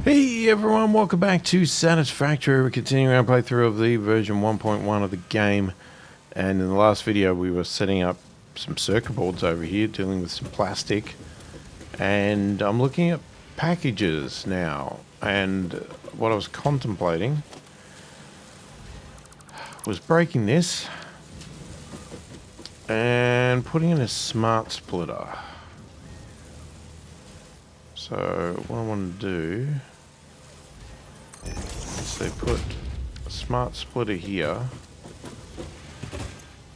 Hey everyone, welcome back to Satisfactory. We're continuing our playthrough of the version 1.1 of the game, and in the last video we were setting up some circuit boards over here, dealing with some plastic, and I'm looking at packages now, and what I was contemplating was breaking this and putting in a smart splitter. So what I want to do is they put a smart splitter here,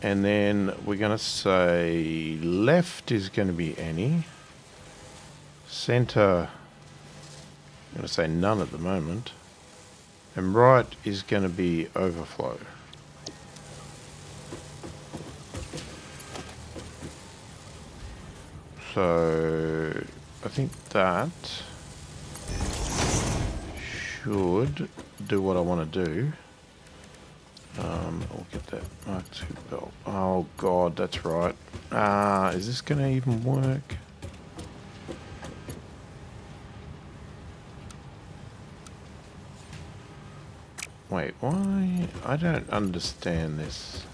and then we're going to say left is going to be any, center I'm going to say none at the moment, and right is going to be overflow. So I think that should do what I want to do. I'll get that Mark II belt. Oh god, that's right. Is this going to even work? Wait, why? I don't understand this.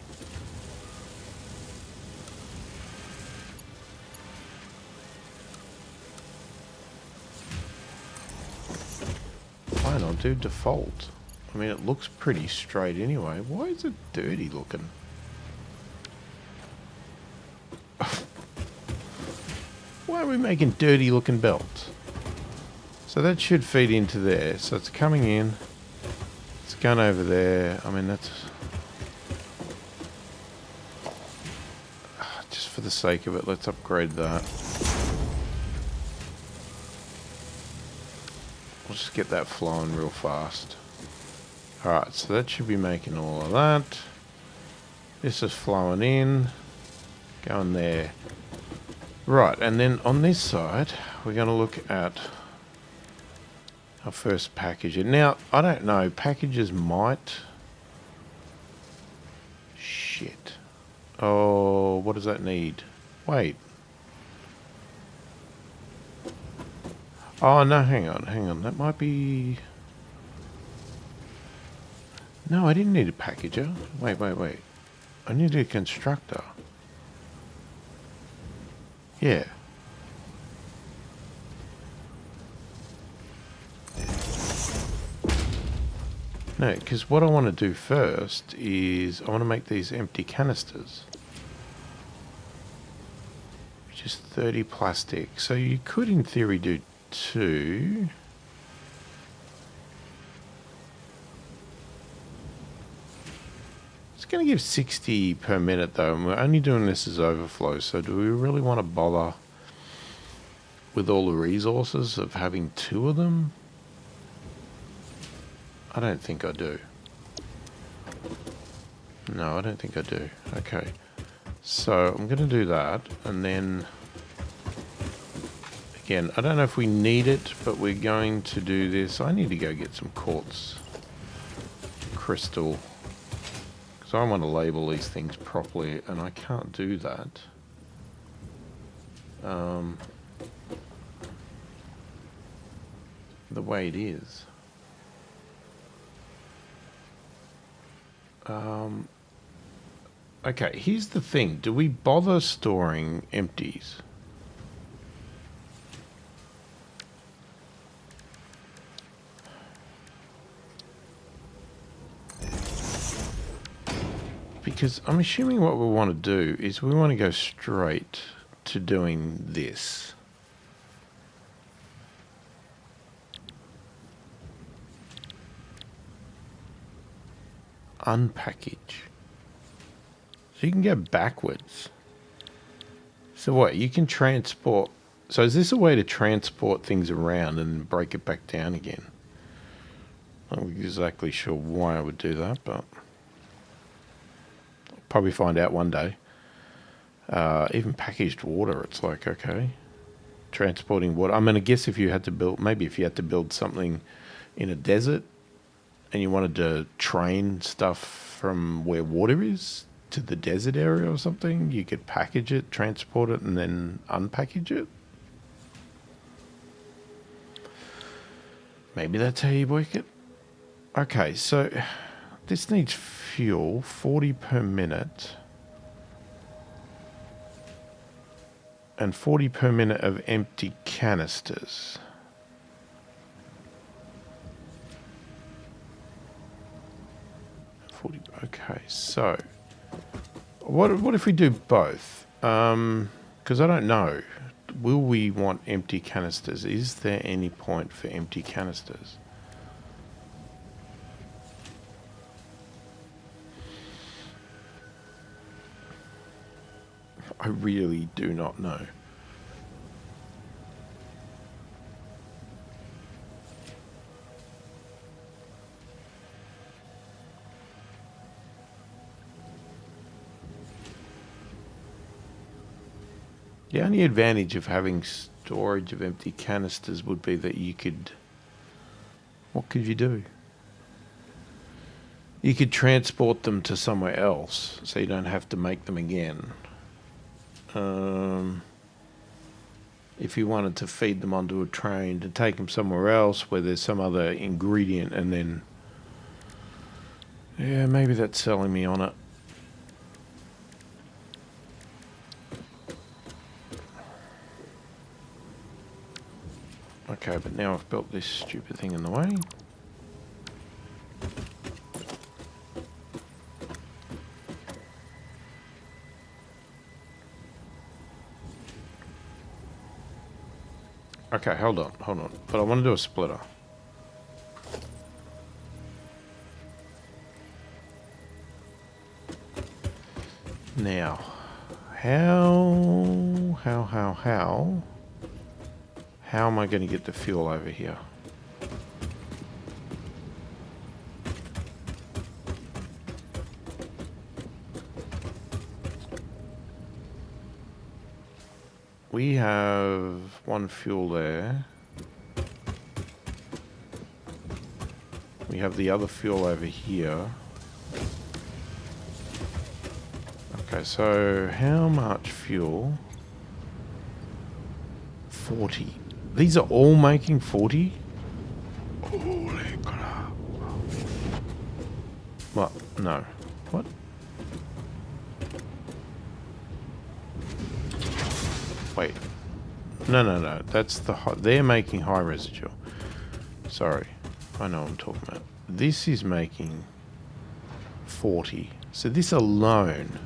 Fine, I'll do default. I mean, it looks pretty straight anyway. Why is it dirty looking? Why are we making dirty looking belts? So that should feed into there. So it's coming in. It's going over there. I mean, that's... just for the sake of it, let's upgrade that. We'll just get that flowing real fast. Alright, so that should be making all of that. This is flowing in. Going there. Right, and then on this side, we're going to look at our first package. Now, I don't know, packages might... Shit. Oh, what does that need? Wait. Oh, no, hang on. That might be... No, I didn't need a packager. Wait. I needed a constructor. Yeah. No, because what I want to do first is I want to make these empty canisters. Which is 30 plastic. So you could, in theory, do 2. It's going to give 60 per minute though, and we're only doing this as overflow, so do we really want to bother with all the resources of having 2 of them? I don't think I do. No, I don't think I do. Okay. So I'm going to do that, and then again, I don't know if we need it, but we're going to do this. I need to go get some quartz crystal. So I want to label these things properly, and I can't do that. The way it is. Okay, here's the thing. Do we bother storing empties? Because I'm assuming what we want to do is we want to go straight to doing this. Unpackage. So you can go backwards. So what? You can transport... So is this a way to transport things around and break it back down again? I'm not exactly sure why I would do that, but... probably find out one day. Even packaged water, it's like, okay, transporting water. I'm going to guess if you had to build, maybe if you had to build something in a desert and you wanted to train stuff from where water is to the desert area or something, you could package it, transport it, and then unpackage it. Maybe that's how you work it. Okay, so this needs fuel, 40 per minute. And 40 per minute of empty canisters. Okay, so what if we do both? Because I don't know. Will we want empty canisters? Is there any point for empty canisters? I really do not know. The only advantage of having storage of empty canisters would be that you could... What could you do? You could transport them to somewhere else, so you don't have to make them again. If you wanted to feed them onto a train to take them somewhere else where there's some other ingredient and then... Yeah, maybe that's selling me on it. Okay, but now I've built this stupid thing in the way. Okay, hold on. But I want to do a splitter. Now, how am I going to get the fuel over here? We have one fuel there. We have the other fuel over here. Okay, so how much fuel? 40. These are all making 40? Holy crap. What? No. What? Wait. No. That's the high. They're making high residual. Sorry. I know what I'm talking about. This is making 40. So this alone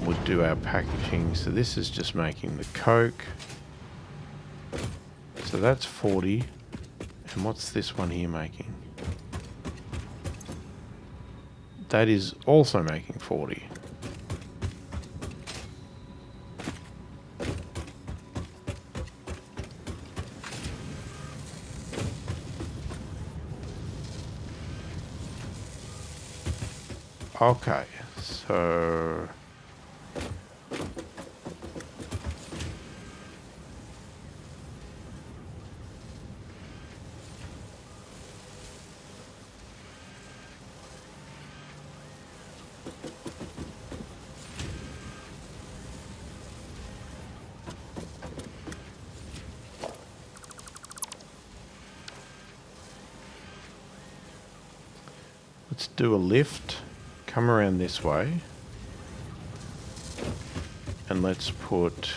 would do our packaging. So this is just making the Coke. So that's 40. And what's this one here making? That is also making 40. Okay, so let's do a lift. Come around this way. And let's put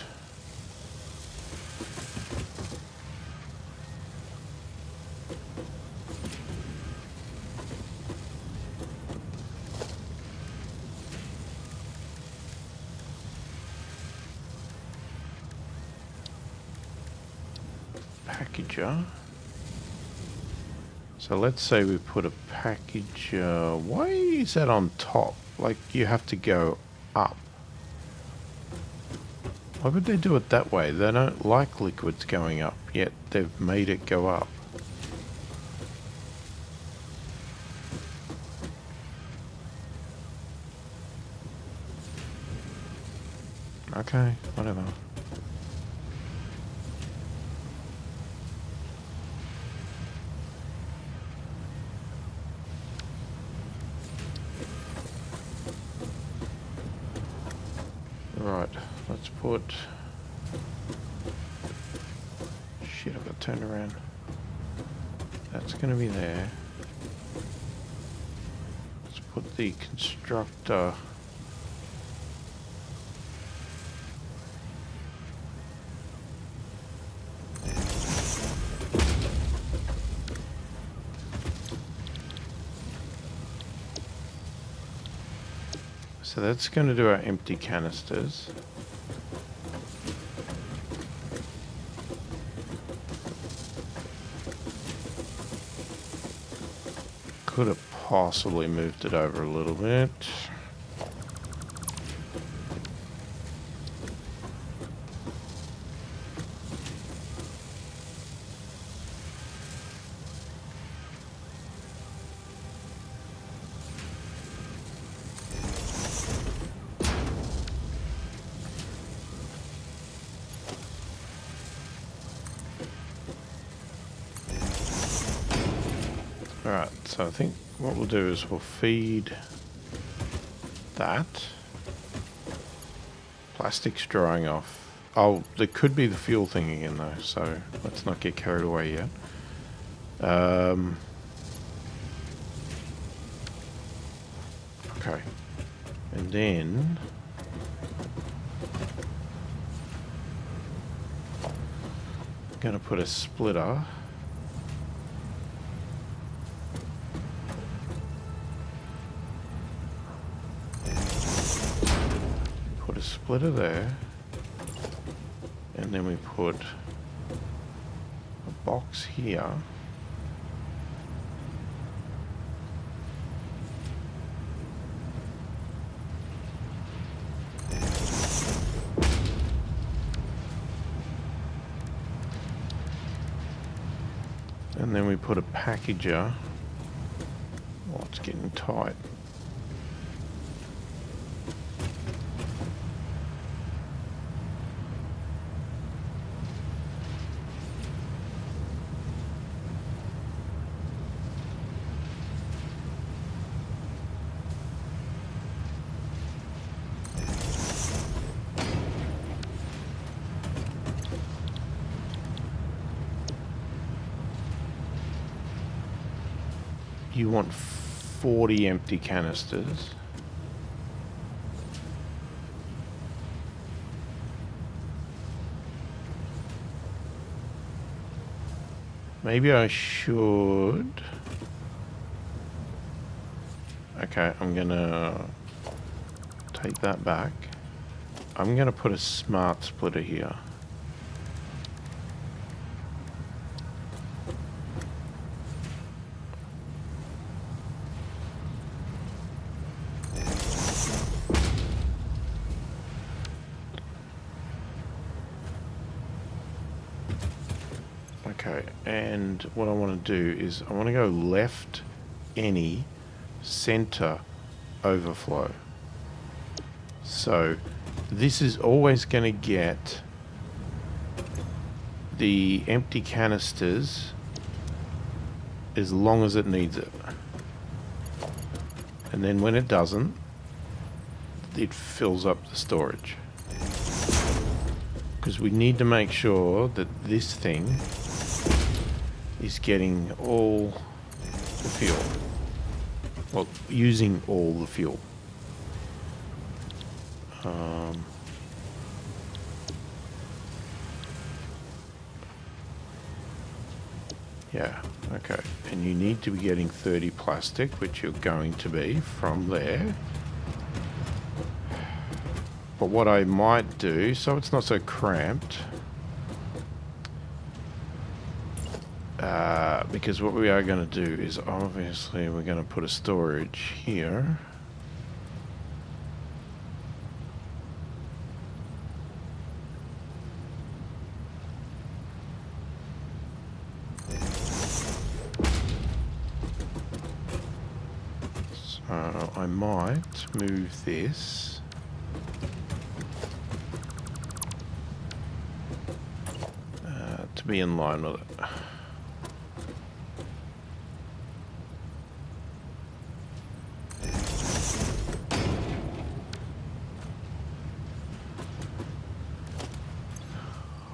packager. So let's say we put a package, why is that on top? Like you have to go up. Why would they do it that way? They don't like liquids going up, yet they've made it go up. Okay, whatever. Right, let's put shit, I've got to turn around. That's going to be there. Let's put the constructor. So that's going to do our empty canisters. Could have possibly moved it over a little bit. Alright, so I think what we'll do is we'll feed that. Plastic's drying off. Oh, there could be the fuel thing again though, so let's not get carried away yet. Okay. And then I'm going to put a splitter. Put a splitter there. And then we put a box here. And then we put a packager. Oh, it's getting tight. You want 40 empty canisters. Maybe I should. Okay, I'm gonna take that back. I'm gonna put a smart splitter here. Okay, and what I want to do is I want to go left any center overflow. So this is always going to get the empty canisters as long as it needs it. And then when it doesn't, it fills up the storage. Because we need to make sure that this thing is getting all the fuel. Well, using all the fuel. Yeah, okay. And you need to be getting 30 plastic, which you're going to be from there. But what I might do, so it's not so cramped, because what we are going to do is obviously we're going to put a storage here. So I might move this. To be in line with it.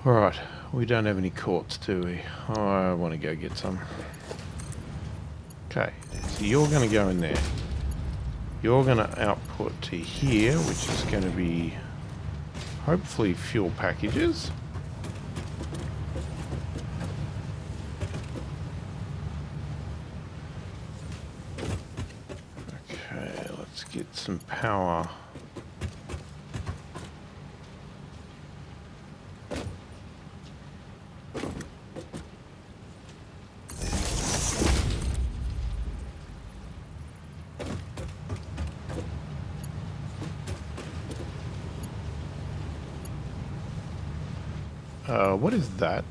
Alright, Right, we don't have any quartz, do we? Oh, I want to go get some. Okay, so you're going to go in there. You're going to output to here, which is going to be hopefully fuel packages. Okay, let's get some power. What is that?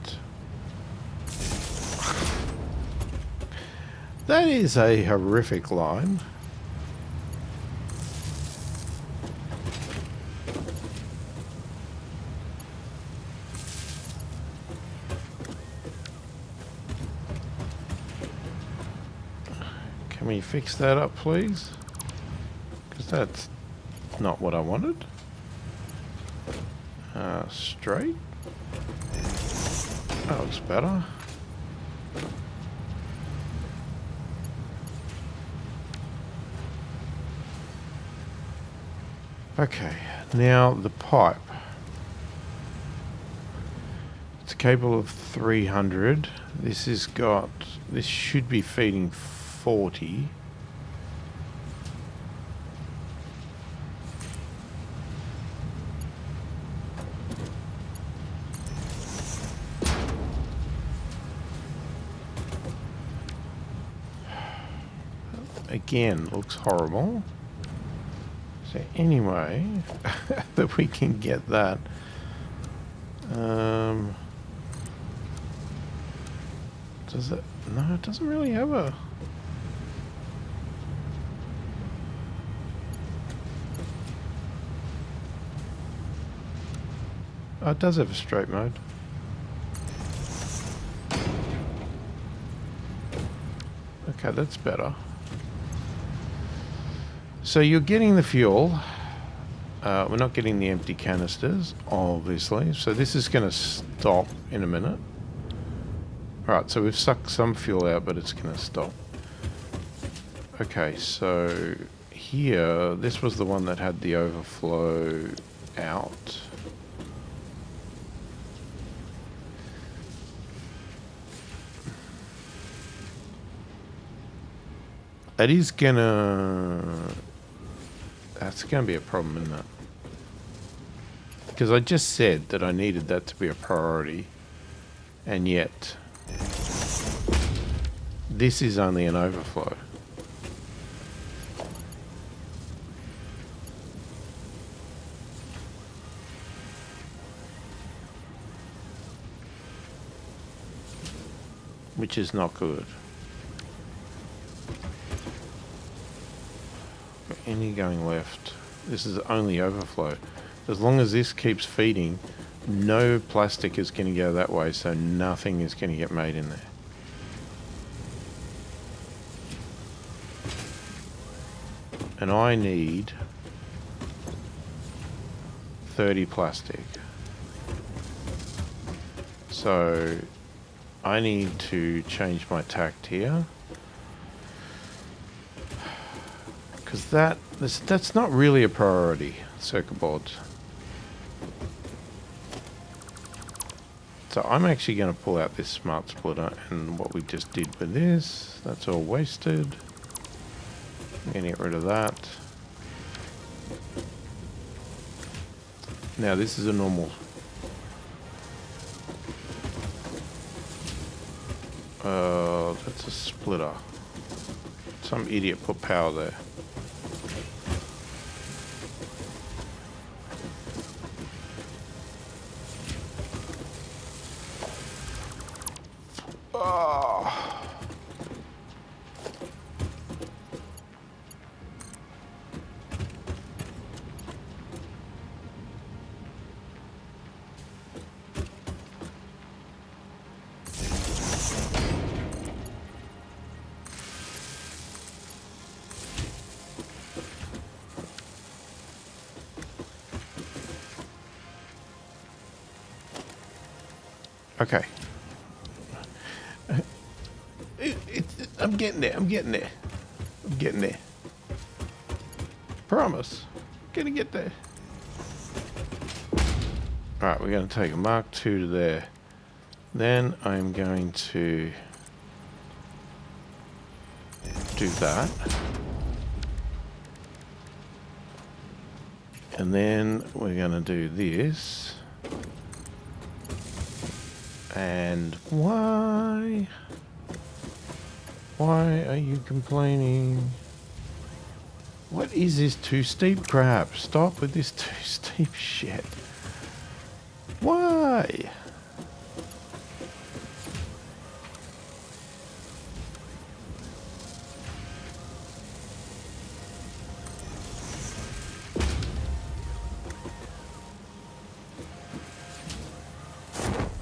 That is a horrific line. Can we fix that up, please? Because that's not what I wanted. Straight. That looks better. Okay, now the pipe. It's capable of 300. This should be feeding 40. Again, looks horrible. So anyway, that we can get that. Does it? No, it doesn't really have a... Oh, it does have a straight mode. Okay, that's better. So you're getting the fuel. We're not getting the empty canisters, obviously. So this is going to stop in a minute. Alright, so we've sucked some fuel out, but it's going to stop. Okay, so here, this was the one that had the overflow out. That is gonna... That's gonna be a problem, isn't it? Because I just said that I needed that to be a priority, and yet this is only an overflow. Which is not good. Any going left. This is only overflow. As long as this keeps feeding, no plastic is going to go that way, so nothing is going to get made in there. And I need 30 plastic. So I need to change my tact here. Because that's not really a priority, circuit boards. So I'm actually going to pull out this smart splitter, and what we just did with this, that's all wasted. I'm going to get rid of that. Now this is a normal... that's a splitter. Some idiot put power there. Okay. I'm getting there. I'm getting there. I'm getting there. Promise. Gonna get there. Alright, we're going to take a Mark II to there. Then I'm going to do that. And then we're going to do this. And why? Why are you complaining? What is this too steep crap? Stop with this too steep shit. Why?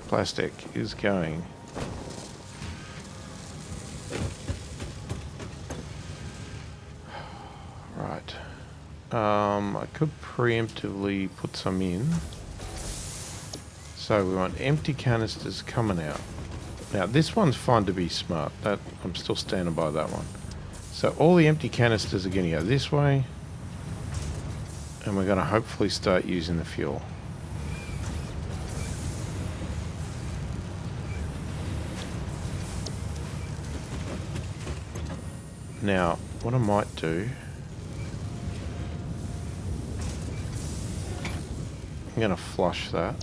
Plastic is going. Right. I could preemptively put some in. So we want empty canisters coming out. Now this one's fine to be smart. That I'm still standing by that one. So all the empty canisters are going to go this way. And we're going to hopefully start using the fuel. Now, what I might do, I'm going to flush that.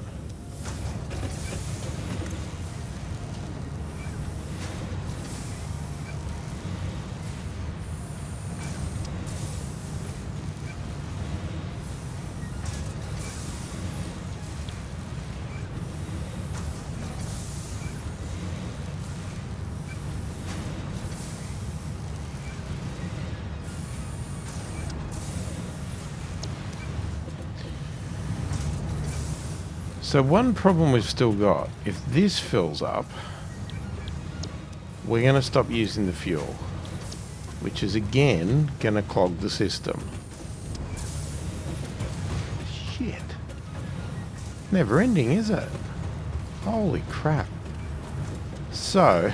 So one problem we've still got, if this fills up, we're going to stop using the fuel, which is again going to clog the system. Shit. Never ending, is it? Holy crap. So,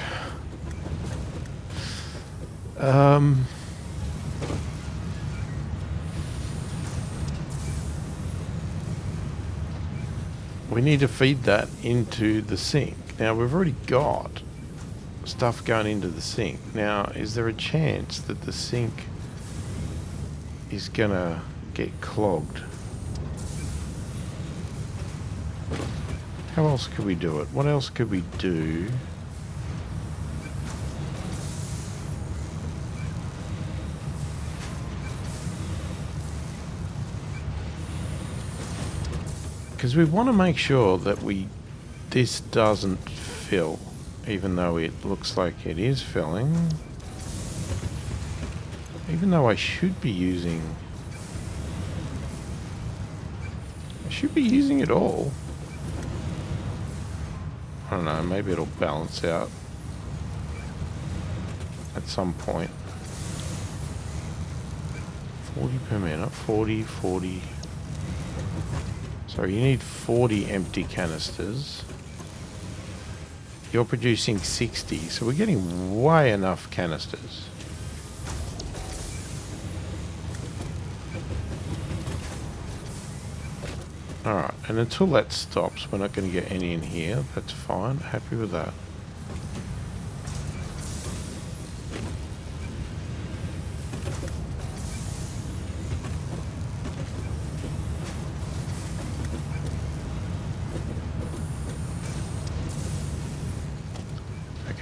we need to feed that into the sink. Now we've already got stuff going into the sink. Now is there a chance that the sink is gonna get clogged? How else could we do it? What else could we do? Because we want to make sure that this doesn't fill, even though it looks like it is filling. Even though I should be using it all. I don't know, maybe it'll balance out at some point. 40 per minute, 40, 40. So you need 40 empty canisters. You're producing 60, so we're getting way enough canisters. Alright, and until that stops, we're not going to get any in here. That's fine, happy with that.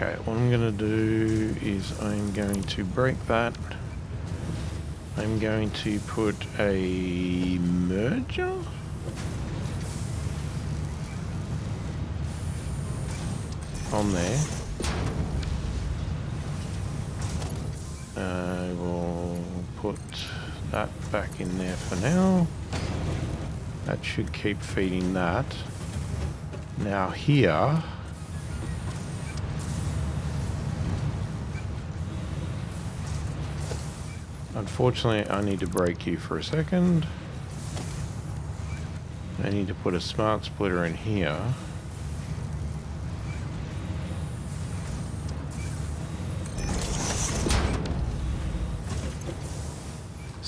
Okay, what I'm going to do is I'm going to break that. I'm going to put a merger. On there. I will put that back in there for now. That should keep feeding that. Now here, unfortunately I need to break you for a second. I need to put a smart splitter in here.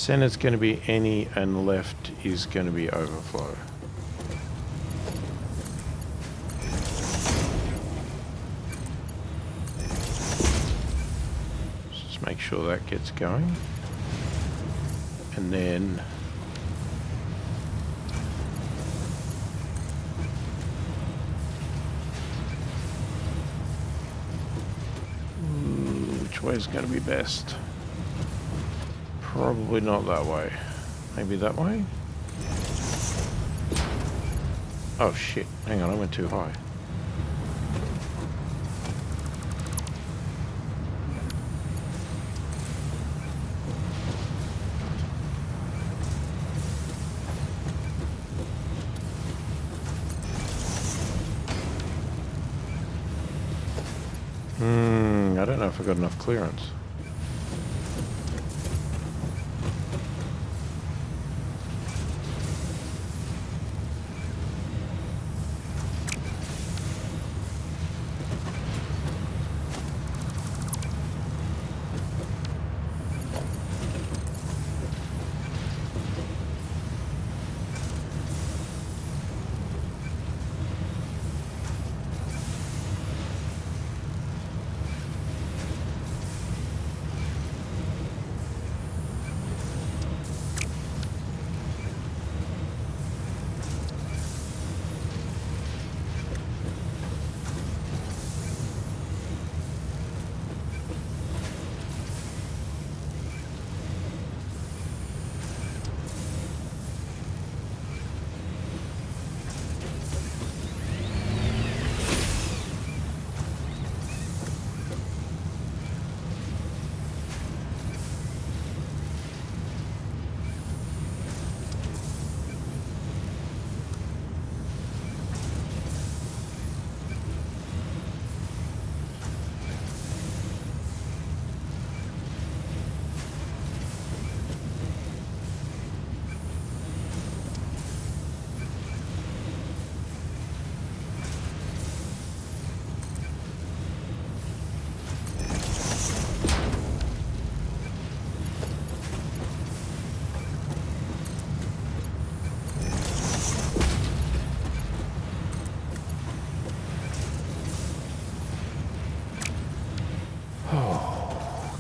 Center's going to be any, and left is going to be overflow. Just make sure that gets going. And then which way is going to be best? Probably not that way. Maybe that way? Oh shit, hang on, I went too high. I don't know if I got enough clearance.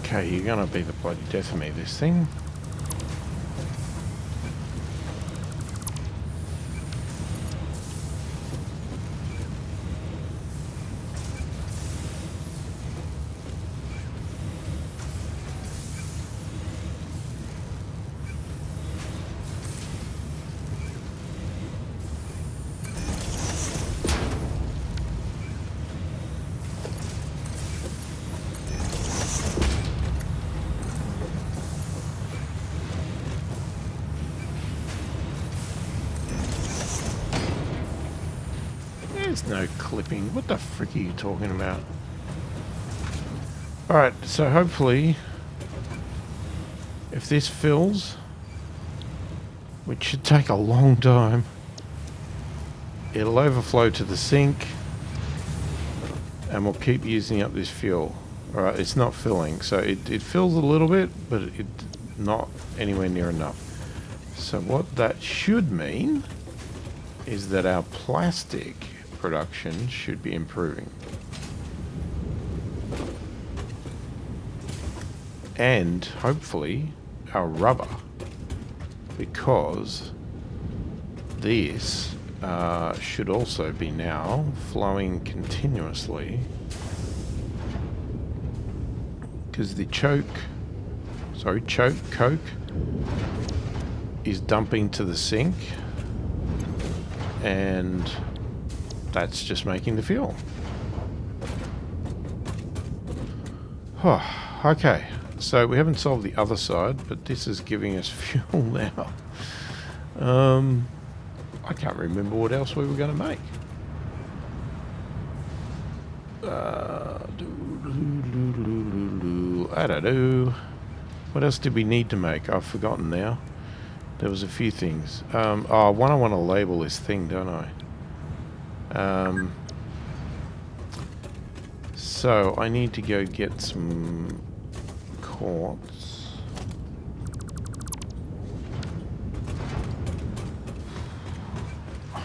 Okay, you're gonna be the bloody death of me, this thing. There's no clipping. What the frick are you talking about? Alright, so hopefully, if this fills, which should take a long time, it'll overflow to the sink, and we'll keep using up this fuel. Alright, it's not filling, so it fills a little bit, but it's not anywhere near enough. So what that should mean is that our plastic production should be improving. And hopefully our rubber, because this should also be now flowing continuously, because the coke is dumping to the sink, and that's just making the fuel. Okay, so we haven't solved the other side, but this is giving us fuel now. I can't remember what else we were going to make. I don't know. What else did we need to make? I've forgotten now. There was a few things. One, I want to label this thing, don't I? So I need to go get some quartz.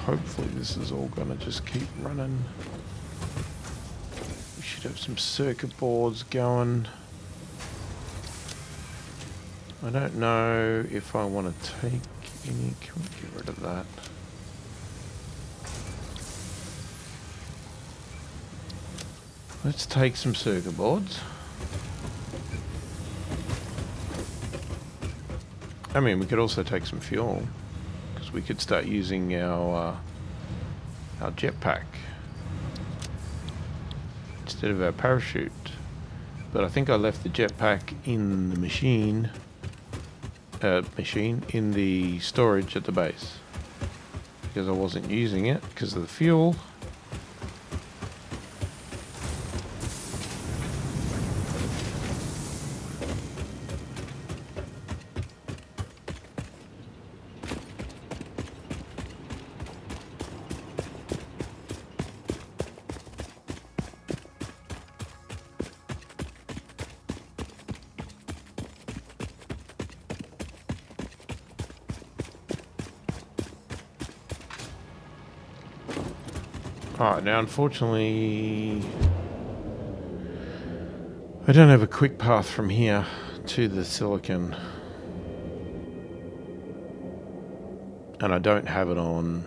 hopefully this is all going to just keep running. We should have some circuit boards going. I don't know if I want to take any... Can we get rid of that? Let's take some circuit boards. I mean, we could also take some fuel, because we could start using our jetpack instead of our parachute. But I think I left the jetpack in the machine in the storage at the base, because I wasn't using it because of the fuel. Alright, now unfortunately I don't have a quick path from here to the silicon, and I don't have it on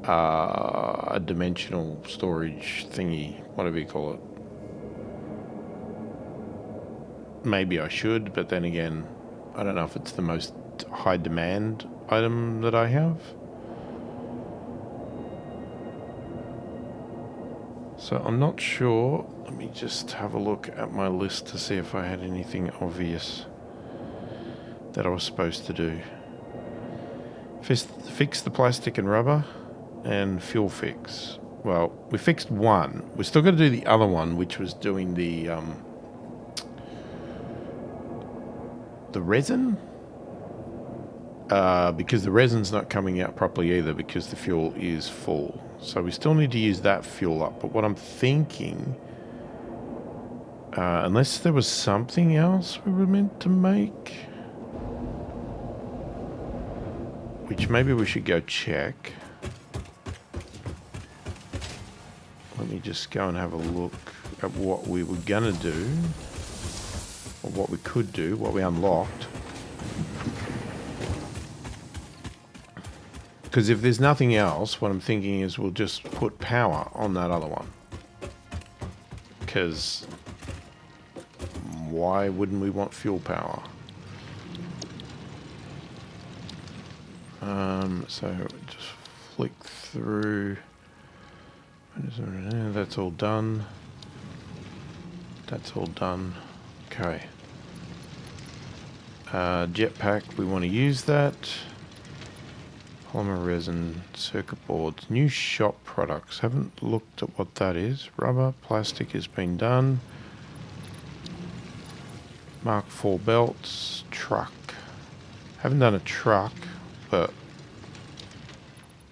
a dimensional storage thingy, whatever you call it. Maybe I should, but then again, I don't know if it's the most high demand item that I have. So I'm not sure. Let me just have a look at my list to see if I had anything obvious that I was supposed to do. Fix the plastic and rubber and fuel fix. Well, we fixed one. We're still going to do the other one, which was doing the resin. Because the resin's not coming out properly either because the fuel is full. So we still need to use that fuel up. But what I'm thinking, unless there was something else we were meant to make, which maybe we should go check. Let me just go and have a look at what we were gonna do, or what we could do, what we unlocked. Because if there's nothing else, what I'm thinking is we'll just put power on that other one. Because why wouldn't we want fuel power? So just flick through. That's all done. That's all done. Okay. Jetpack, we want to use that. Polymer resin, circuit boards, new shop products. Haven't looked at what that is. Rubber, plastic has been done. Mark IV belts, truck. Haven't done a truck, but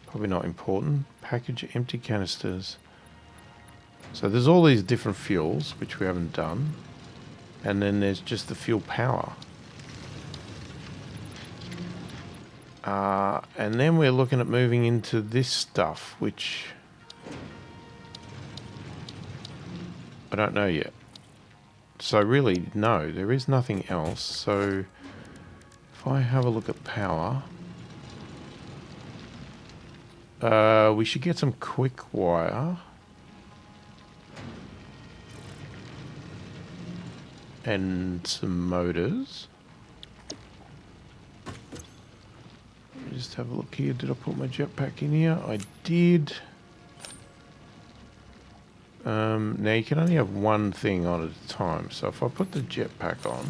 probably not important. Package empty canisters. So there's all these different fuels, which we haven't done. And then there's just the fuel power. And then we're looking at moving into this stuff, which I don't know yet. So really, no, there is nothing else. So if I have a look at power, we should get some quick wire. And some motors. Just have a look here. Did I put my jetpack in here? I did. Now you can only have one thing on at a time. So if I put the jetpack on,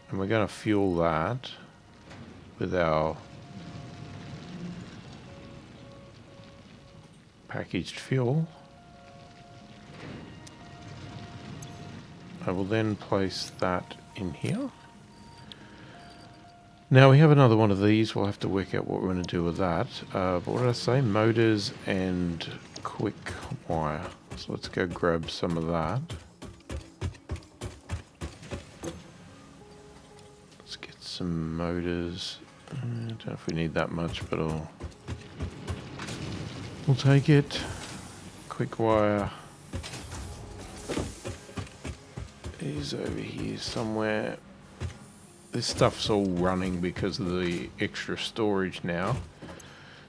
and we're going to fuel that with our packaged fuel, I will then place that in here. Now we have another one of these. We'll have to work out what we're going to do with that. But what did I say? Motors and quick wire. So let's go grab some of that. Let's get some motors. I don't know if we need that much, but we'll take it. Quick wire is over here somewhere. This stuff's all running because of the extra storage now.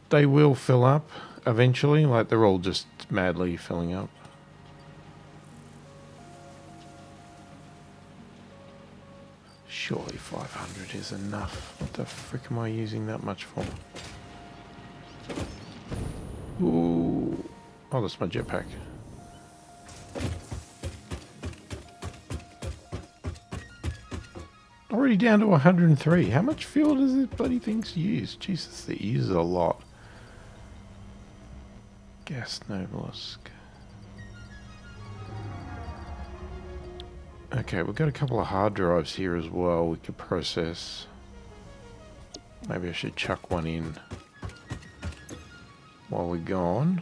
They will fill up eventually, like they're all just madly filling up. Surely 500 is enough. What the frick am I using that much for? Ooh. Oh, that's my jetpack. Already down to 103. How much fuel does this bloody thing use? Jesus, it uses a lot. Gas Noblisk. Okay, we've got a couple of hard drives here as well we could process. Maybe I should chuck one in while we're gone.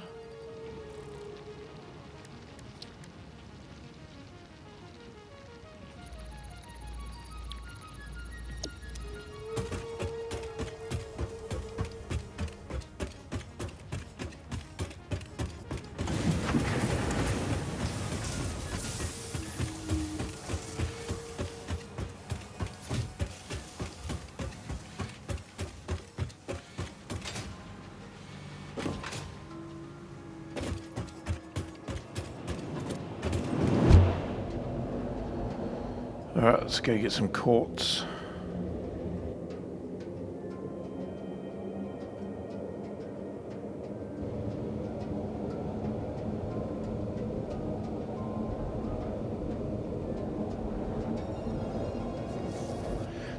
Alright, let's go get some quartz.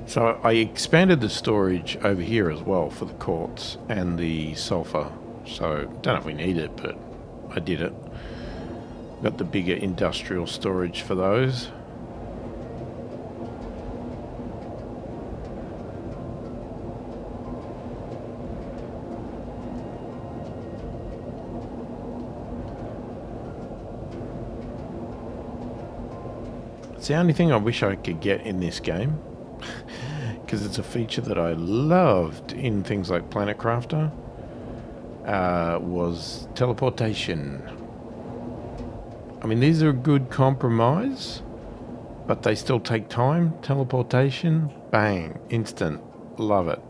So I expanded the storage over here as well for the quartz and the sulfur. So don't know if we need it, but I did it. Got the bigger industrial storage for those. It's the only thing I wish I could get in this game, because it's a feature that I loved in things like Planet Crafter, was teleportation. I mean, these are a good compromise, but they still take time. Teleportation, bang, instant, love it.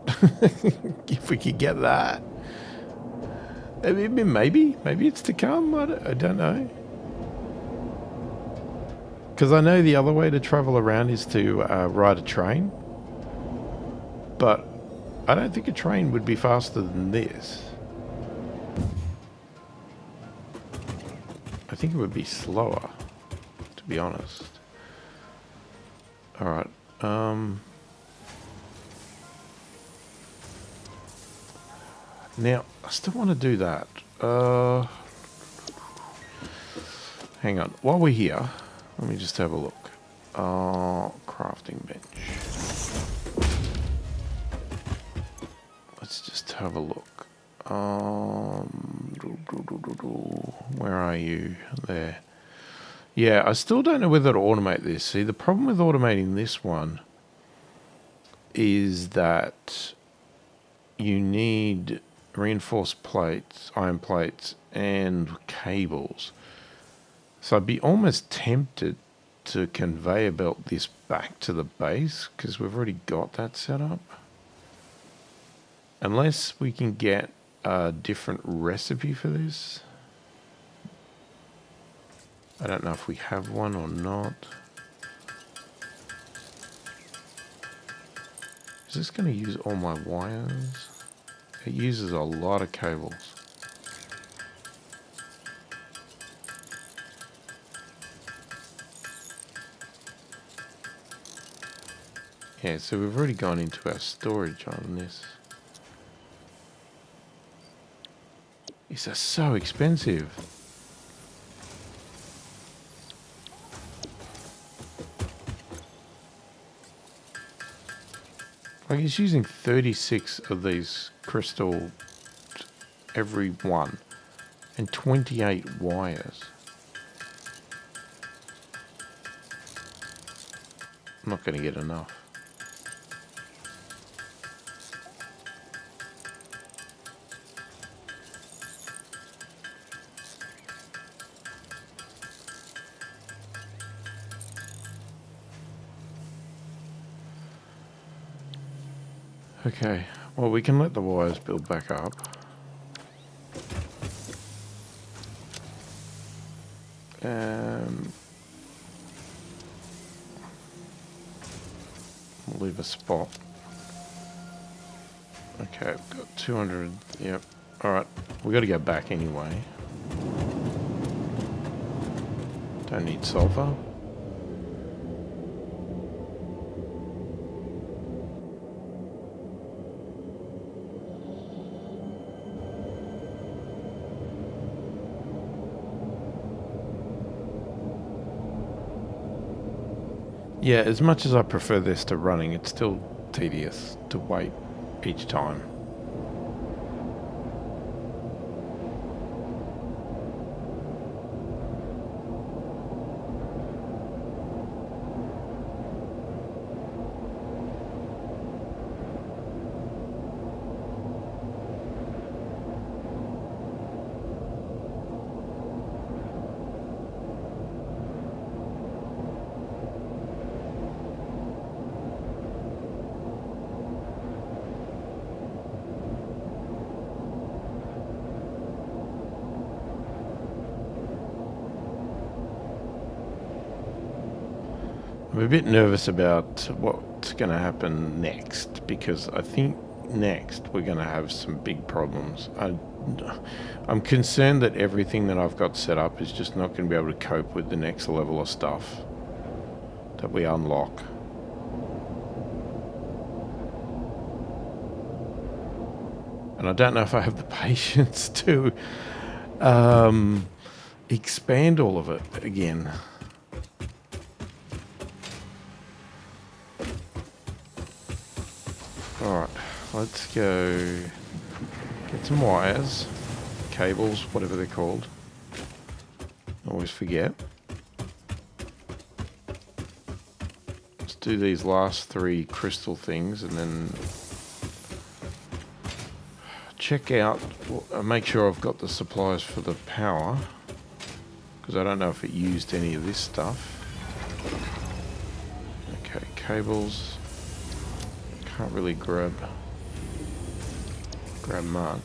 If we could get that. I mean, maybe it's to come, I don't know. Because I know the other way to travel around is to ride a train. But I don't think a train would be faster than this. I think it would be slower, to be honest. Alright. Now, I still want to do that. Hang on. While we're here, let me just have a look. Crafting bench. Let's just have a look. Where are you? There. Yeah, I still don't know whether to automate this. See, the problem with automating this one is that you need reinforced plates, iron plates, and cables. So I'd be almost tempted to conveyor belt this back to the base, because we've already got that set up. Unless we can get a different recipe for this. I don't know if we have one or not. Is this going to use all my wires? It uses a lot of cables. Yeah, so we've already gone into our storage on this. These are so expensive. Like, he's using 36 of these crystal every one and 28 wires. I'm not going to get enough. Okay, well, we can let the wires build back up. We'll leave a spot. Okay, we've got 200. Yep. Alright, we got to go back anyway. Don't need sulfur. Yeah, as much as I prefer this to running, it's still tedious to wait each time. I'm a bit nervous about what's going to happen next, because I think next we're going to have some big problems. I'm concerned that everything that I've got set up is just not going to be able to cope with the next level of stuff that we unlock. And I don't know if I have the patience to expand all of it again. Alright, let's go get some wires, cables, whatever they're called. Always forget. Let's do these last 3 crystal things and then check out, make sure I've got the supplies for the power, because I don't know if it used any of this stuff. Okay, cables. Can't really grab much.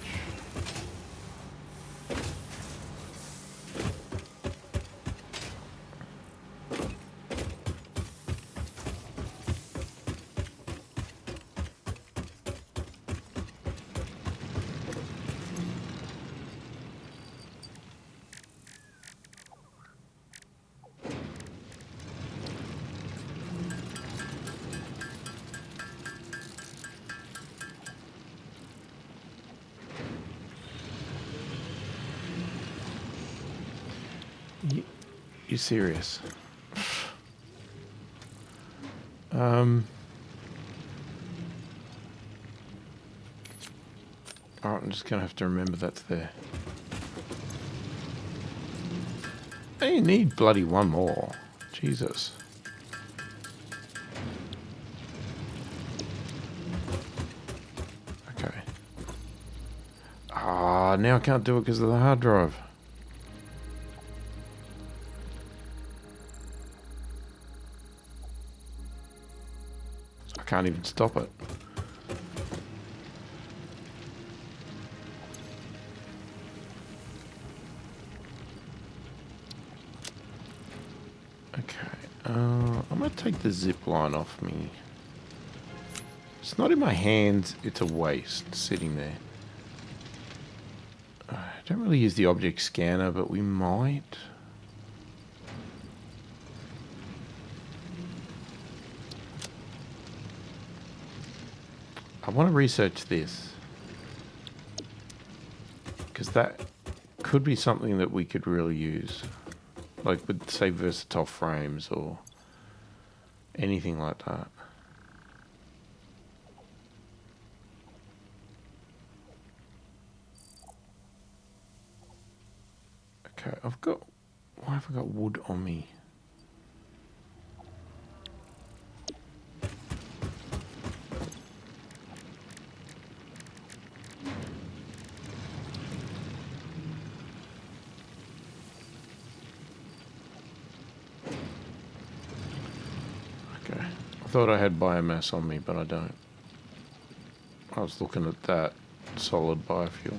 You serious? Alright, I'm just gonna have to remember that's there. Hey, you need bloody one more. Jesus. Okay. Ah, now I can't do it because of the hard drive. I can't even stop it. Okay, I'm going to take the zip line off me. It's not in my hands, it's a waste sitting there. I don't really use the object scanner, but we might. I want to research this, because that could be something that we could really use, like with, say, versatile frames or anything like that. Okay, why have I got wood on me? Okay, I thought I had biomass on me, but I don't. was looking at that solid biofuel.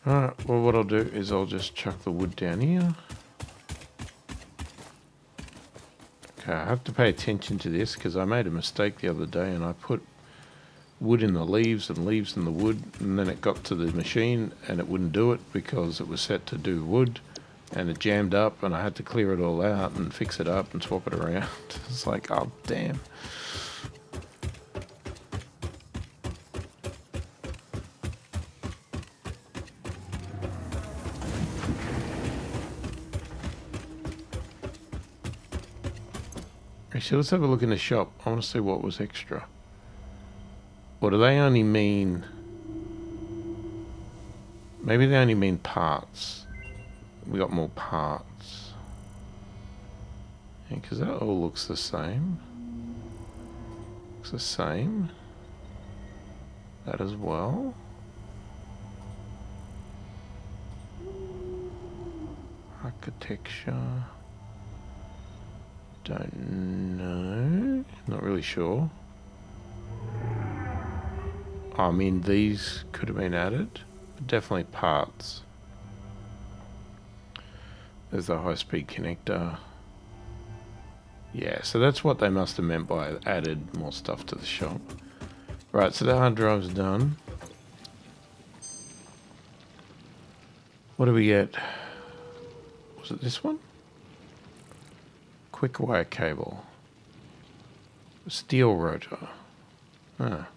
Alright, well what I'll do is I'll just chuck the wood down here. Okay, I have to pay attention to this because I made a mistake the other day and I put wood in the leaves and leaves in the wood, and then it got to the machine and it wouldn't do it because it was set to do wood, and it jammed up and I had to clear it all out and fix it up and swap it around. It's like, oh damn. Actually, let's have a look in the shop. I want to see what was extra. Or do they only mean... Maybe they only mean parts. We got more parts. Because that all looks the same. Looks the same. That as well. Architecture. Don't know. Not really sure. I mean, these could have been added. But definitely parts. There's the high-speed connector. Yeah, so that's what they must have meant by added more stuff to the shop. Right, so the hard drive's done. What do we get? Was it this one? Quick wire cable. Steel rotor. Ah.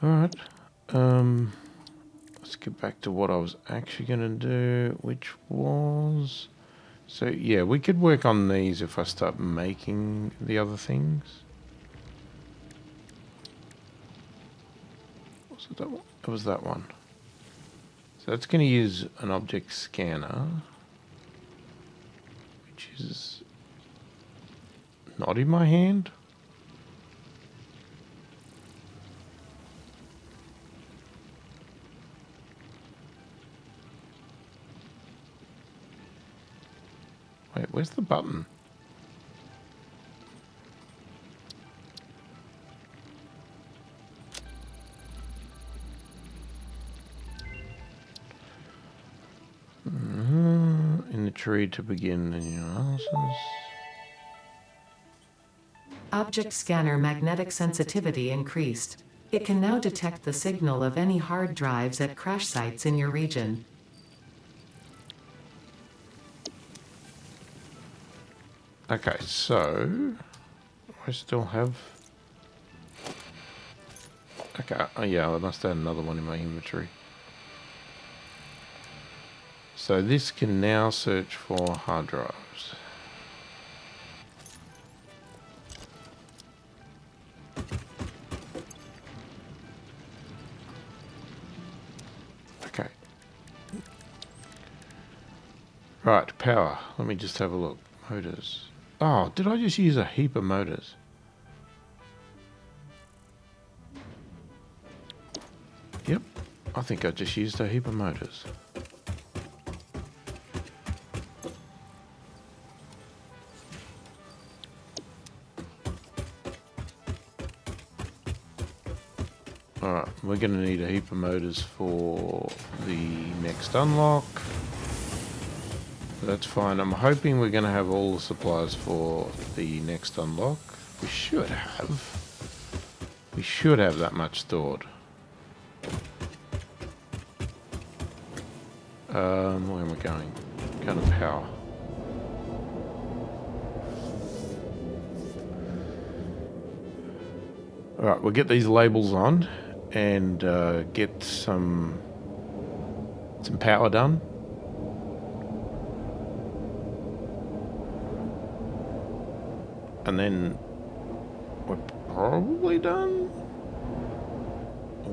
Alright. Let's get back to what I was actually going to do, which was... So, yeah, we could work on these if I start making the other things. Was it that one? It was that one. So that's going to use an object scanner, which is not in my hand. Wait, where's the button? In the tree to begin the analysis. Object scanner magnetic sensitivity increased. It can now detect the signal of any hard drives at crash sites in your region. Okay, so I still have... Okay, oh yeah, I must add another one in my inventory. So this can now search for hard drives. Okay. Right, power. Let me just have a look. Motors. Oh, did I just use a heap of motors? Yep, I think I just used a heap of motors. Alright, we're going to need a heap of motors for the next unlock. That's fine. I'm hoping we're going to have all the supplies for the next unlock. We should have. We should have that much stored. Where am I going? Kind of power. Alright, we'll get these labels on and get some power done. And then we're probably done.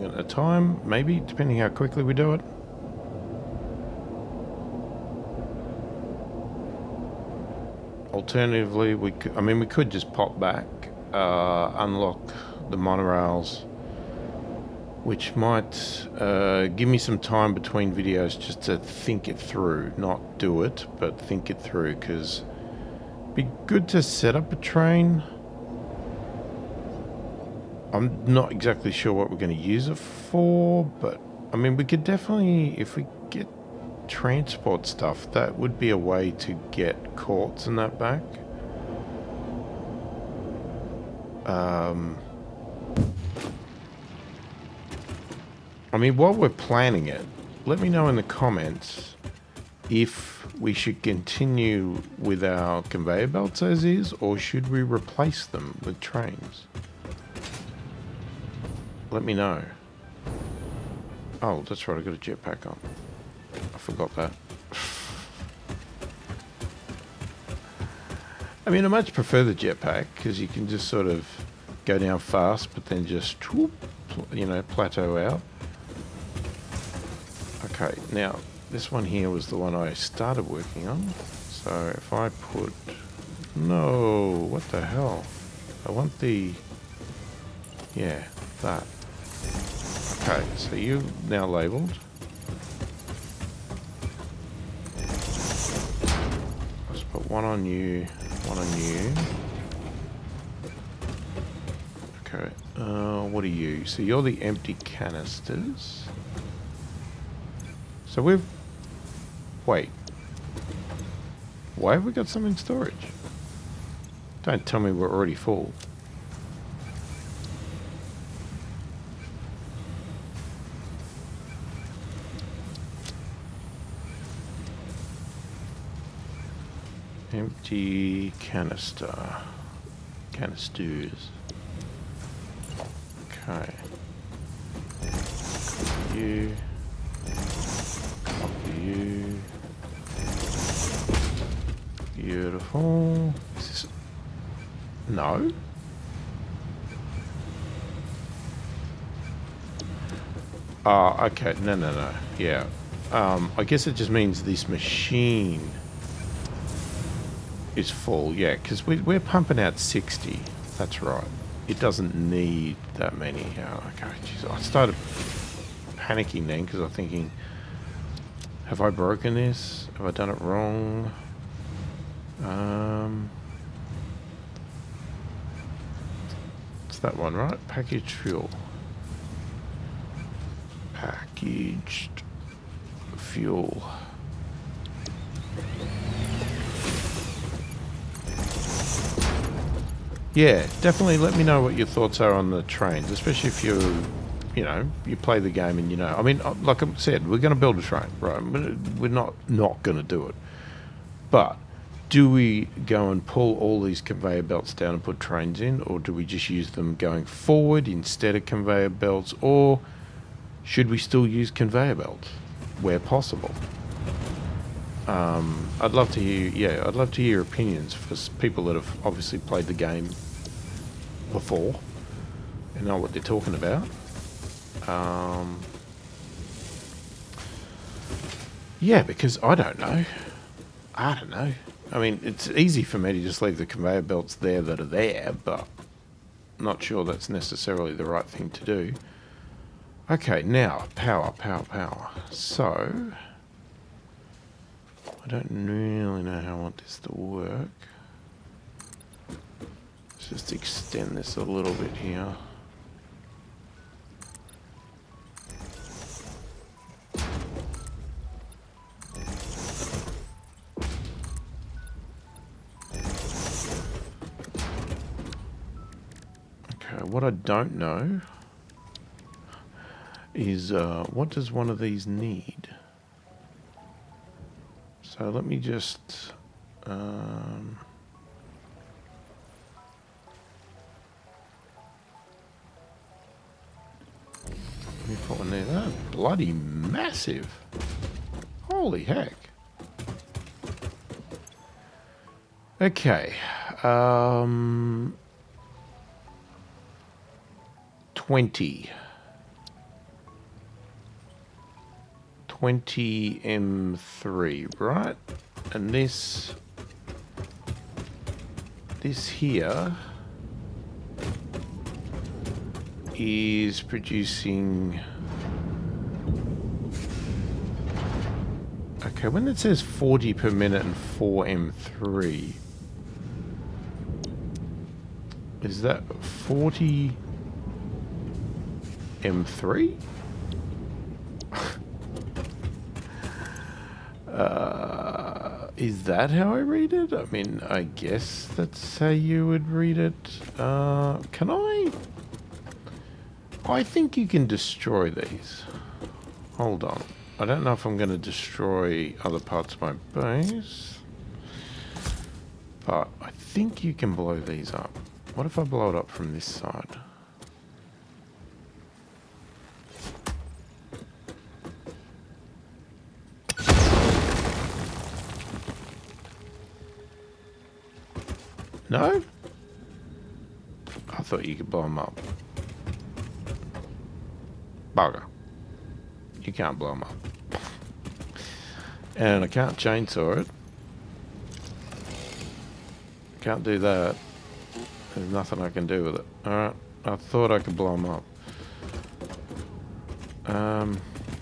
At a time, maybe, depending how quickly we do it. Alternatively, we could just pop back, unlock the monorails, which might give me some time between videos just to think it through. Not do it, but think it through, because it'd be good to set up a train. I'm not exactly sure what we're going to use it for, but I mean, we could definitely, if we get transport stuff, that would be a way to get quartz and that back. I mean, while we're planning it, let me know in the comments if we should continue with our conveyor belts as is, or should we replace them with trains? Let me know. Oh, that's right, I got a jetpack on. I forgot that. I mean, I much prefer the jetpack because you can just sort of go down fast, but then just, whoop, you know, plateau out. Okay, now this one here was the one I started working on. So if I put, no, what the hell? I want the, yeah, that. Okay, so you now labelled. Let's put one on you, one on you. Okay, what are you? So you're the empty canisters. So we've... Wait. Why have we got some in storage? Don't tell me we're already full. Empty canister. Canisters. Okay. You. Copy you. Beautiful. Is this... No? Oh, okay. No. Yeah. I guess it just means this machine is full. Yeah, because we're pumping out 60. That's right. It doesn't need that many. Oh, okay. Jeez. I started panicking then because I'm thinking, have I broken this? Have I done it wrong? It's that one, right? Packaged fuel. Packaged fuel. Yeah, definitely let me know what your thoughts are on the trains, especially if you know, you play the game and you know. I mean, like I said, we're going to build a train, right? We're not going to do it. But do we go and pull all these conveyor belts down and put trains in, or do we just use them going forward instead of conveyor belts, or should we still use conveyor belts where possible? I'd love to hear, yeah, I'd love to hear your opinions for people that have obviously played the game before and know what they're talking about. Yeah, because I don't know. I mean, it's easy for me to just leave the conveyor belts there that are there, but not sure that's necessarily the right thing to do. Okay, now, power. So, I don't really know how I want this to work. Let's just extend this a little bit here. Okay, what I don't know is what does one of these need? So let me just let me put one there. That's bloody massive. Holy heck. Okay. 20 M3, right? And this here is producing... Okay, when it says 40 per minute and 4 M3, is that 40 M3? Is that how I read it? I mean, I guess that's how you would read it. Can I? I think you can destroy these. Hold on. I don't know if I'm going to destroy other parts of my base. But I think you can blow these up. What if I blow it up from this side? No? I thought you could blow them up. Bugger. You can't blow them up. And I can't chainsaw it. Can't do that. There's nothing I can do with it. Alright, I thought I could blow them up.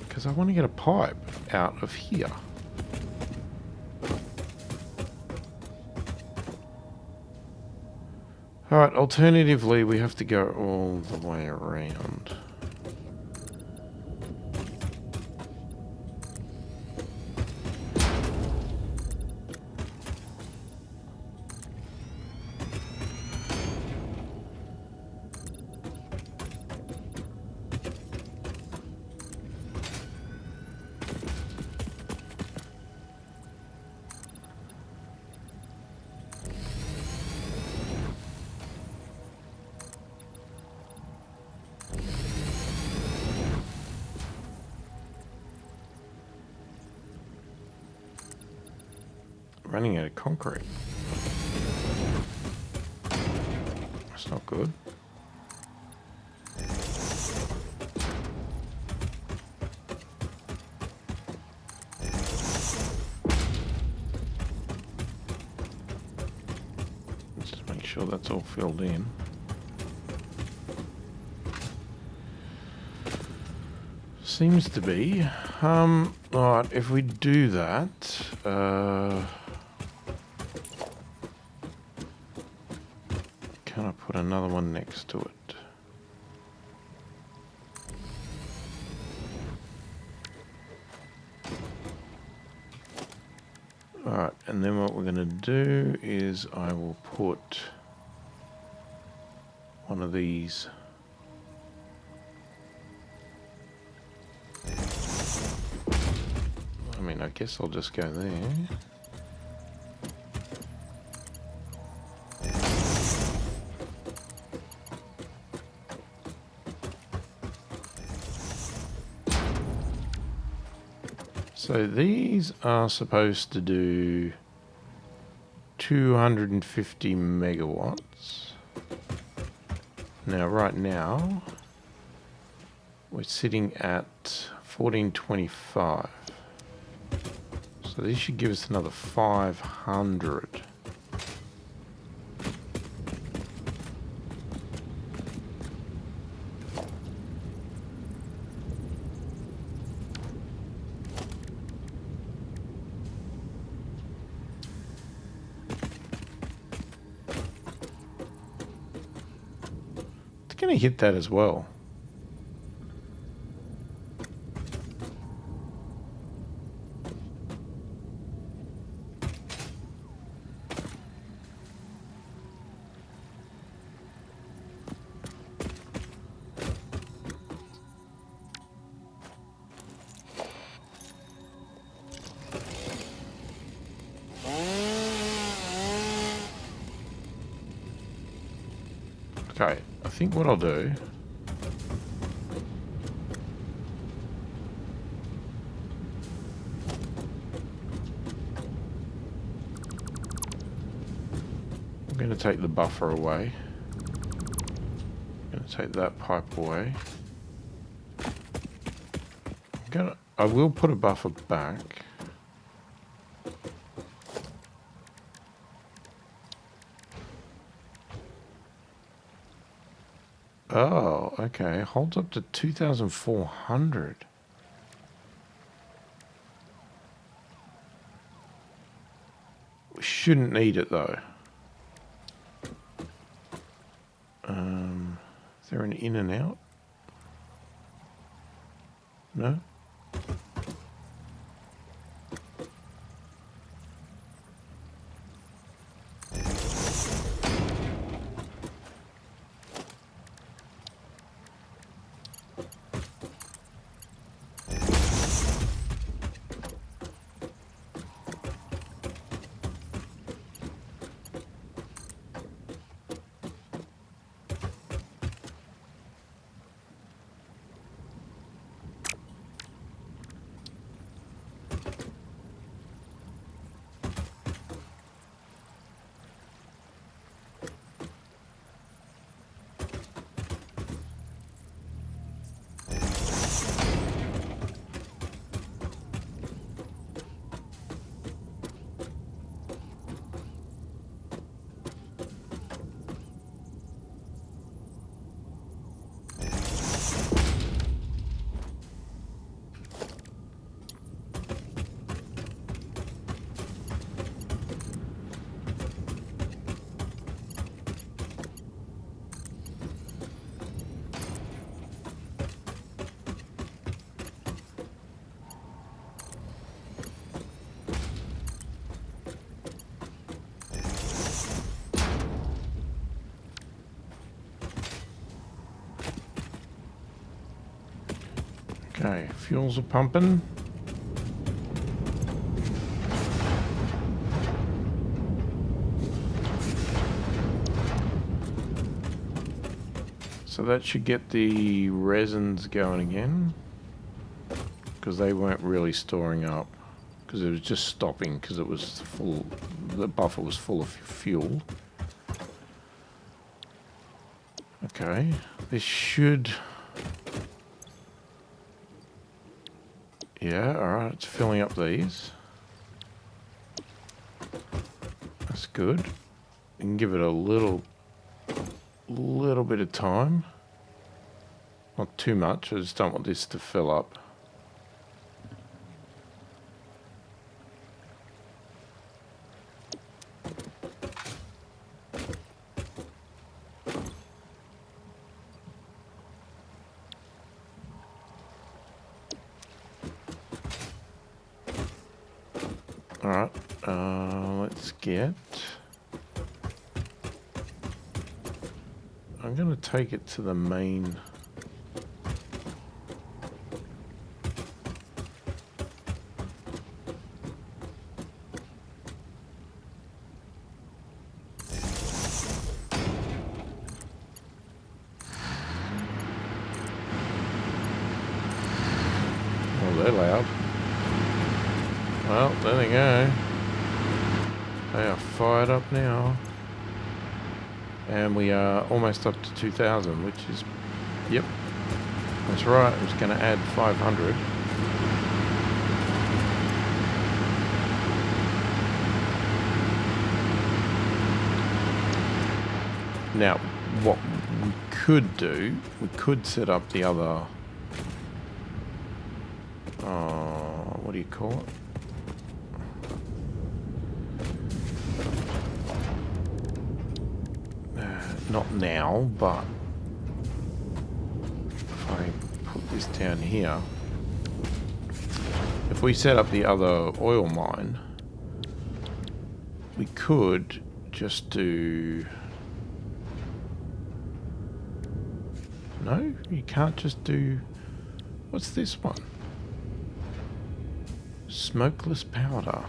Because I want to get a pipe out of here. Alright, alternatively, we have to go all the way around. Running out of concrete. That's not good. Just make sure that's all filled in. Seems to be. Right, if we do that, can I put another one next to it? Alright, and then what we're going to do is I will put one of these. I mean, I guess I'll just go there. So these are supposed to do 250 megawatts. Now, right now, we're sitting at 1425. So this should give us another 500. It's going to hit that as well. Okay, I think what I'll do I'm going to take the buffer away. I'm going to take that pipe away. I will put a buffer back. Oh, okay. Holds up to 2,400. We shouldn't need it though. Is there an in and out? No? Okay, fuels are pumping. So that should get the resins going again, because they weren't really storing up, because it was just stopping because it was full, the buffer was full of fuel. Okay, this should... Yeah, alright, it's filling up these. That's good. You can give it a little bit of time. Not too much, I just don't want this to fill up. Alright, let's get... I'm going to take it to the main... Oh, they're loud. Well, there they go. They are fired up now. And we are almost up to 2,000, which is... Yep. That's right, I was going to add 500. Now, what we could do, we could set up the other... what do you call it? Not now, but if I put this down here, if we set up the other oil mine, we could just do... No, you can't just do... What's this one? Smokeless powder.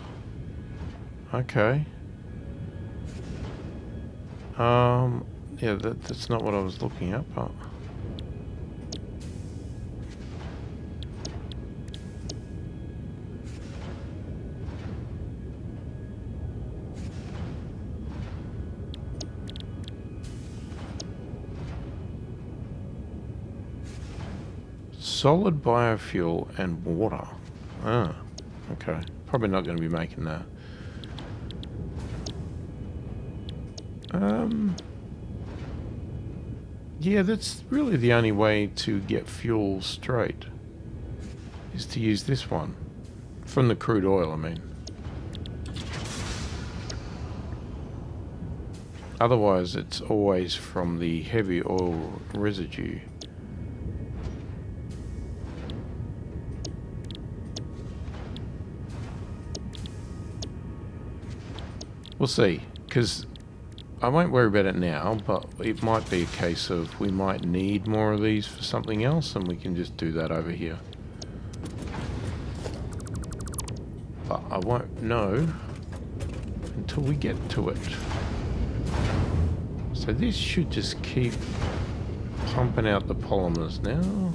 Okay. Yeah, that's not what I was looking at, but... Solid biofuel and water. Ah, okay. Probably not going to be making that. Yeah, that's really the only way to get fuel straight, is to use this one. From the crude oil, I mean. Otherwise, it's always from the heavy oil residue. We'll see, because I won't worry about it now, but it might be a case of we might need more of these for something else, and we can just do that over here. But I won't know until we get to it. So this should just keep pumping out the polymers now.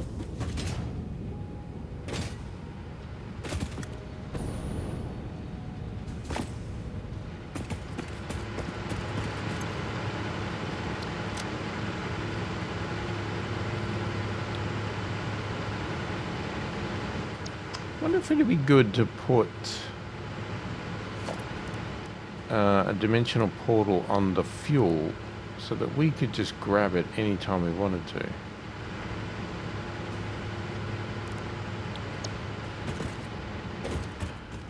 I wonder if it'd be good to put a dimensional portal on the fuel so that we could just grab it anytime we wanted to.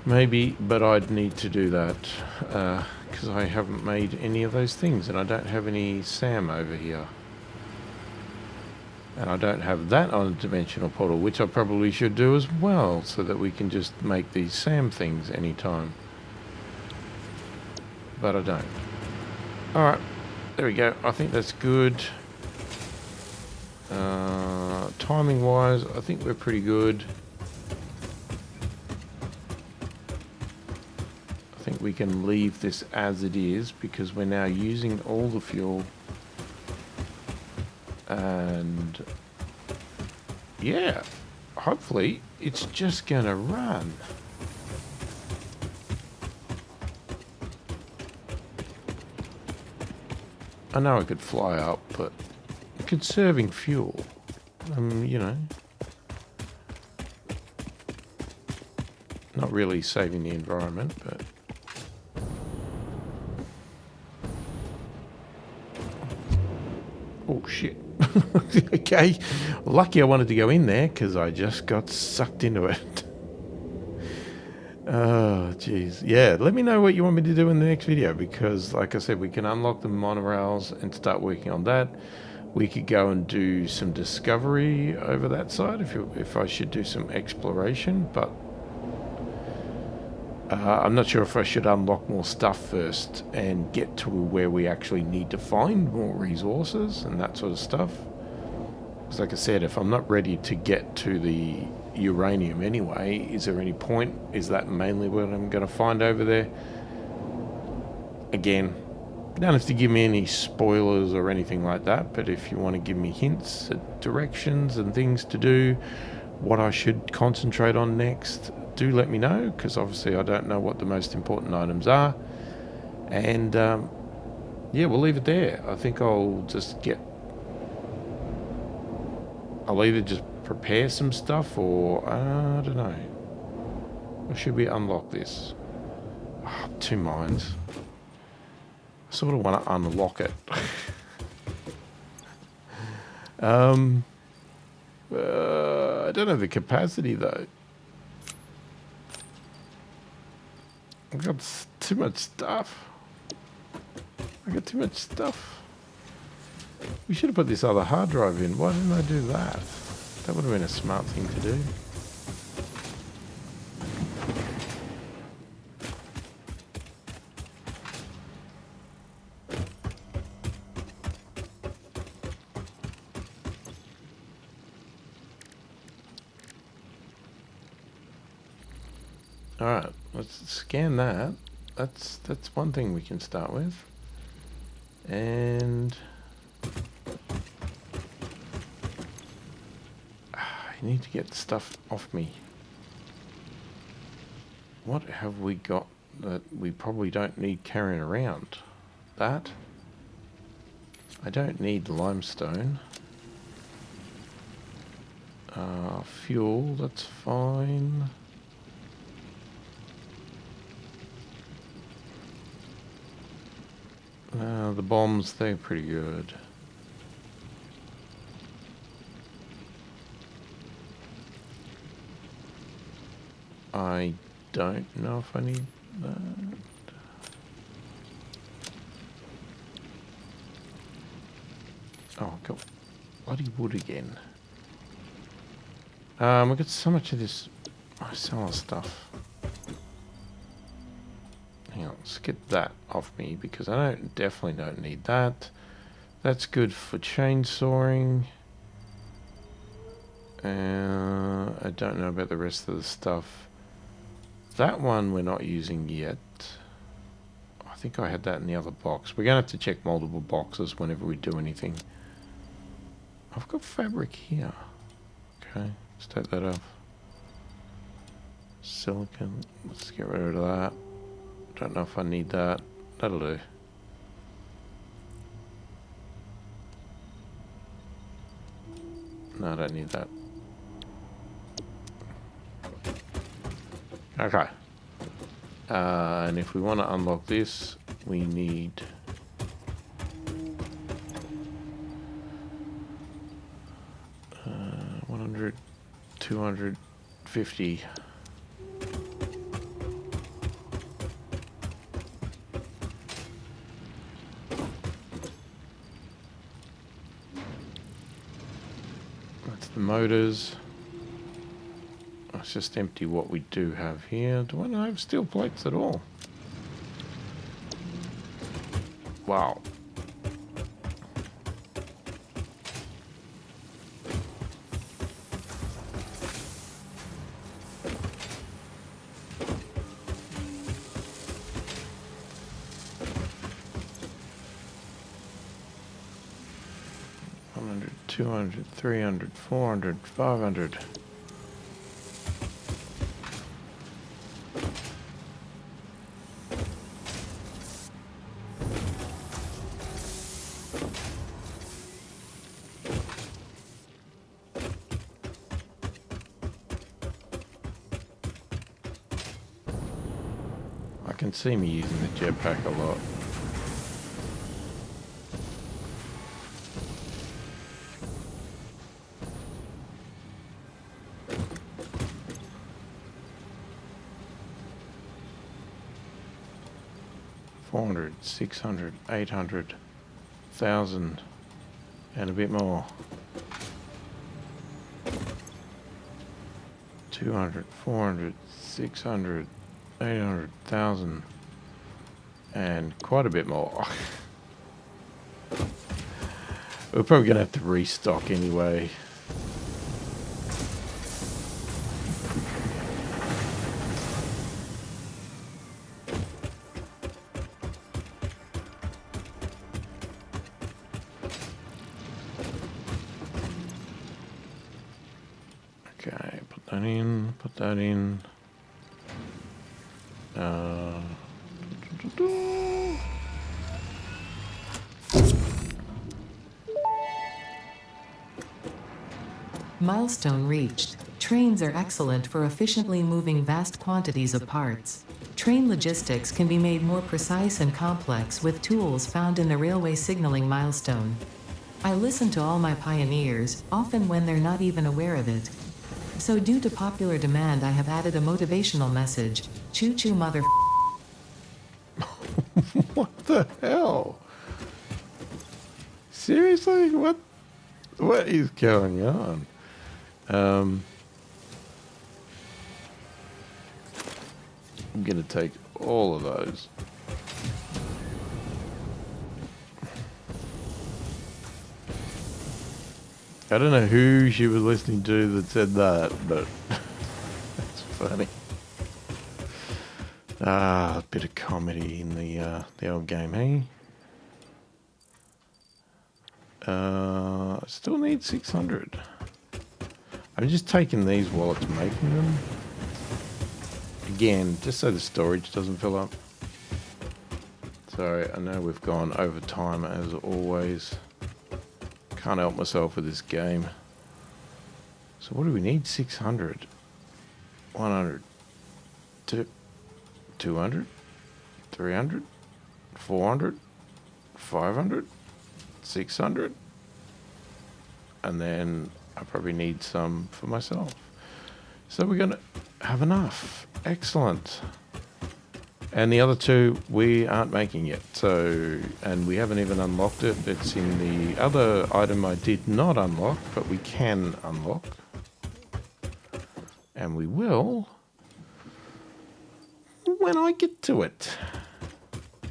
Maybe, but I'd need to do that because I haven't made any of those things, and I don't have any SAM over here. And I don't have that on a dimensional portal, which I probably should do as well, so that we can just make these SAM things anytime. But I don't. Alright, there we go. I think that's good. Timing wise, I think we're pretty good. I think we can leave this as it is because we're now using all the fuel. And yeah, hopefully it's just gonna run. I know I could fly up, but conserving fuel, you know, not really saving the environment, but oh shit. Okay, lucky I wanted to go in there because I just got sucked into it. Oh jeez, yeah, let me know what you want me to do in the next video, because like I said, we can unlock the monorails and start working on that. We could go and do some discovery over that side if I should do some exploration, but I'm not sure if I should unlock more stuff first and get to where we actually need to find more resources and that sort of stuff. Because like I said, if I'm not ready to get to the uranium anyway, is there any point? Is that mainly what I'm going to find over there? Again, you don't have to give me any spoilers or anything like that, but if you want to give me hints, directions and things to do, what I should concentrate on next, do let me know, because obviously I don't know what the most important items are. And yeah, we'll leave it there. I think I'll either just prepare some stuff, or I don't know. Or should we unlock this? Oh, 2 mines. I sort of want to unlock it. I don't have the capacity though. I've got too much stuff. I got too much stuff. We should have put this other hard drive in. Why didn't I do that? That would have been a smart thing to do. Alright, let's scan that. That's one thing we can start with. And I need to get stuff off me. What have we got that we probably don't need carrying around? That. I don't need limestone. Fuel, that's fine. The bombs, they're pretty good. I don't know if I need that. Oh, I've got bloody wood again. We've got so much of this micellar stuff. Hang on, let's get that off me because I definitely don't need that. That's good for chainsawing. I don't know about the rest of the stuff. That one we're not using yet. I think I had that in the other box. We're going to have to check multiple boxes whenever we do anything. I've got fabric here. Okay, let's take that off. Silicon, let's get rid of that. Don't know if I need that. That'll do. No, I don't need that. Okay. And if we want to unlock this, we need 100, 250. That's the motors. Let's just empty what we do have here. Do I not have steel plates at all? Wow. $100, $200, $300, $400, $500. I can see me using the jetpack a lot. $400, $600, $800, $1,000, and a bit more. $200, $400, $600, $800, $1,000, and quite a bit more. We're probably gonna have to restock anyway. Okay, put that in, put that in. Milestone reached. Trains are excellent for efficiently moving vast quantities of parts. Train logistics can be made more precise and complex with tools found in the railway signaling milestone. I listen to all my pioneers, often when they're not even aware of it. So due to popular demand, I have added a motivational message. Choo choo mother. What the hell? Seriously? What is going on? I'm gonna take all of those. I don't know who she was listening to that said that, but that's funny. A bit of comedy in the old game, hey? Still need 600. I'm just taking these while it's making them. Again, just so the storage doesn't fill up. Sorry, I know we've gone over time as always. Can't help myself with this game. So what do we need? 600. 100. 200. 300. 400. 500. 600. And then I probably need some for myself. So we're going to have enough. Excellent. And the other two we aren't making yet. So, and we haven't even unlocked it. It's in the other item I did not unlock, but we can unlock. And we will when I get to it.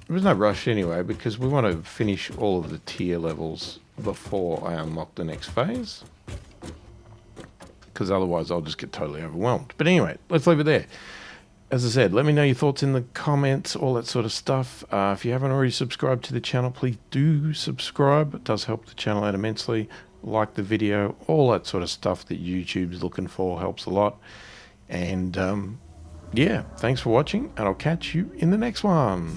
There's no rush anyway, because we want to finish all of the tier levels before I unlock the next phase. Because otherwise I'll just get totally overwhelmed. But anyway, let's leave it there. As I said, let me know your thoughts in the comments, all that sort of stuff. If you haven't already subscribed to the channel, please do subscribe. It does help the channel out immensely. Like the video, all that sort of stuff that YouTube's looking for helps a lot. And yeah, thanks for watching, and I'll catch you in the next one.